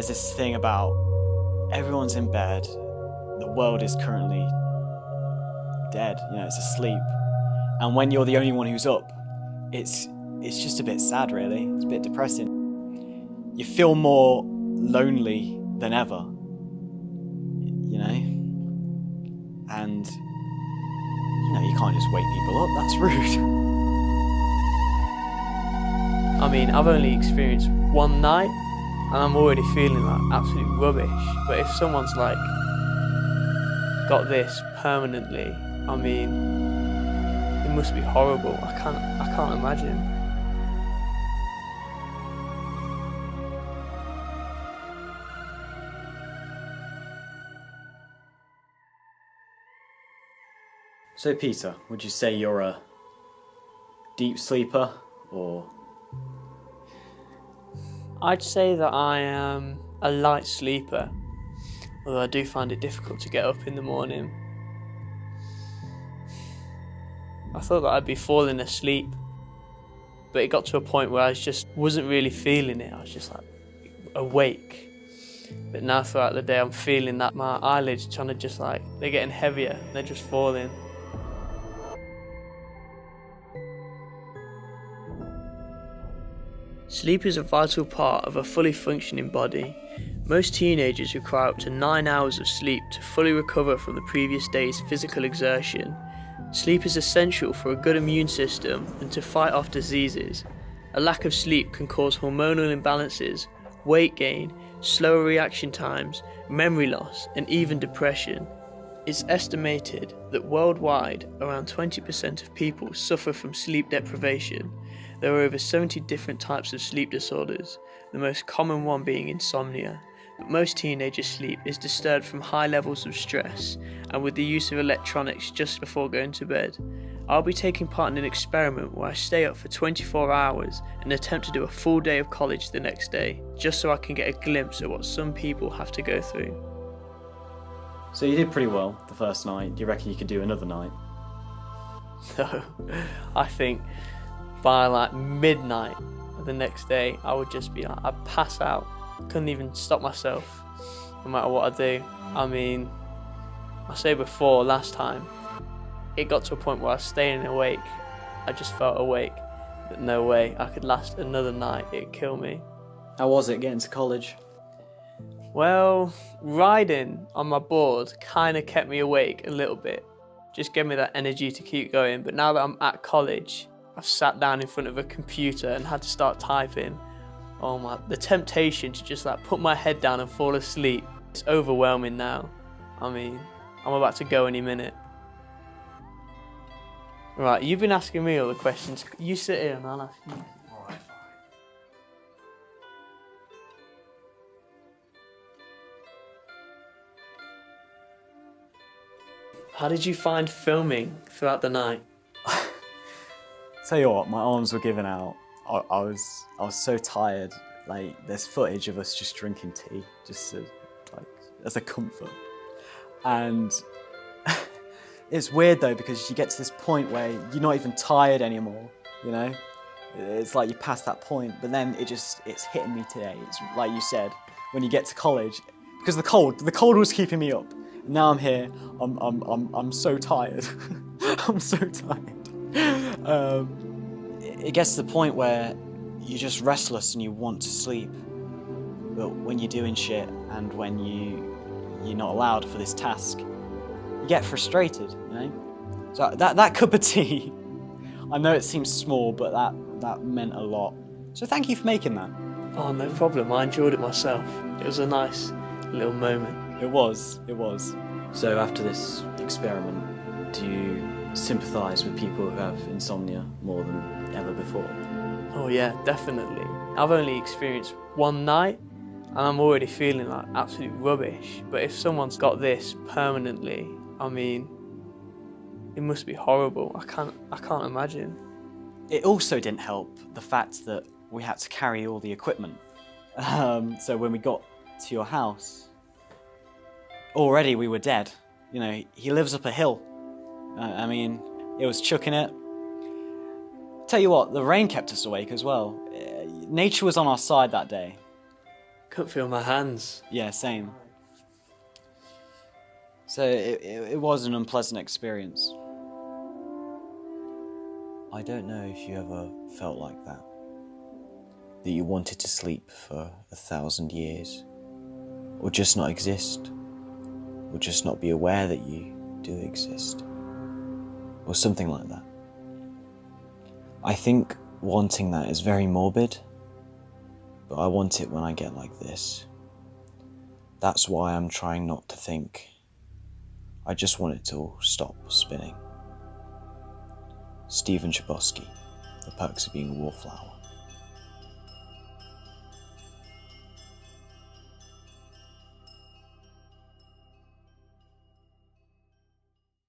there's this thing about everyone's in bed, the world is currently dead, it's asleep. And when you're the only one who's up, it's just a bit sad, really. It's a bit depressing. You feel more lonely than ever, and you can't just wake people up, that's rude. I mean, I've only experienced one night and I'm already feeling like absolute rubbish. But if someone's like got this permanently, I mean, it must be horrible. I can't imagine. So Peter, would you say you're a deep sleeper, or? I'd say that I am a light sleeper, although I do find it difficult to get up in the morning. I thought that I'd be falling asleep, but it got to a point where I just wasn't really feeling it. I was just like awake. But now throughout the day I'm feeling that my eyelids trying to just they're getting heavier, they're just falling. Sleep is a vital part of a fully functioning body. Most teenagers require up to 9 hours of sleep to fully recover from the previous day's physical exertion. Sleep is essential for a good immune system and to fight off diseases. A lack of sleep can cause hormonal imbalances, weight gain, slower reaction times, memory loss, and even depression. It's estimated that worldwide, around 20% of people suffer from sleep deprivation. There are over 70 different types of sleep disorders, the most common one being insomnia. But most teenagers' sleep is disturbed from high levels of stress and with the use of electronics just before going to bed. I'll be taking part in an experiment where I stay up for 24 hours and attempt to do a full day of college the next day, just so I can get a glimpse at what some people have to go through. So you did pretty well the first night. Do you reckon you could do another night? No, I think by midnight the next day I would just be I'd pass out. Couldn't even stop myself no matter what I do. I mean, I say before, last time it got to a point where I was staying awake. I just felt awake, but no way I could last another night. It'd kill me. How was it getting to college? Well, riding on my board kind of kept me awake a little bit, just gave me that energy to keep going. But now that I'm at college, I've sat down in front of a computer and had to start typing. The temptation to just put my head down and fall asleep, it's overwhelming now. I mean, I'm about to go any minute. Right, you've been asking me all the questions. You sit here and I'll ask you. Alright, fine. How did you find filming throughout the night? Tell you what, my arms were giving out. I was so tired. There's footage of us just drinking tea, just as a comfort. And it's weird though, because you get to this point where you're not even tired anymore, It's like you pass that point, but then it's hitting me today. It's like you said, when you get to college, because the cold was keeping me up. And now I'm here, I'm so tired. I'm so tired. It gets to the point where you're just restless and you want to sleep. But when you're doing shit and when you're not allowed for this task, you get frustrated, So that cup of tea, I know it seems small, but that meant a lot. So thank you for making that. Oh, no problem. I enjoyed it myself. It was a nice little moment. It was. So after this experiment, do you sympathise with people who have insomnia more than ever before? Oh yeah, definitely. I've only experienced one night and I'm already feeling like absolute rubbish. But if someone's got this permanently, I mean, it must be horrible. I can't imagine. It also didn't help the fact that we had to carry all the equipment. So when we got to your house, already we were dead. He lives up a hill. I mean, it was chucking it. Tell you what, the rain kept us awake as well. Nature was on our side that day. Can't feel my hands. Yeah, same. So it was an unpleasant experience. I don't know if you ever felt like that. That you wanted to sleep for 1,000 years. Or just not exist. Or just not be aware that you do exist. Or something like that. I think wanting that is very morbid. But I want it when I get like this. That's why I'm trying not to think. I just want it to all stop spinning. Stephen Chbosky, The Perks of Being a Wallflower.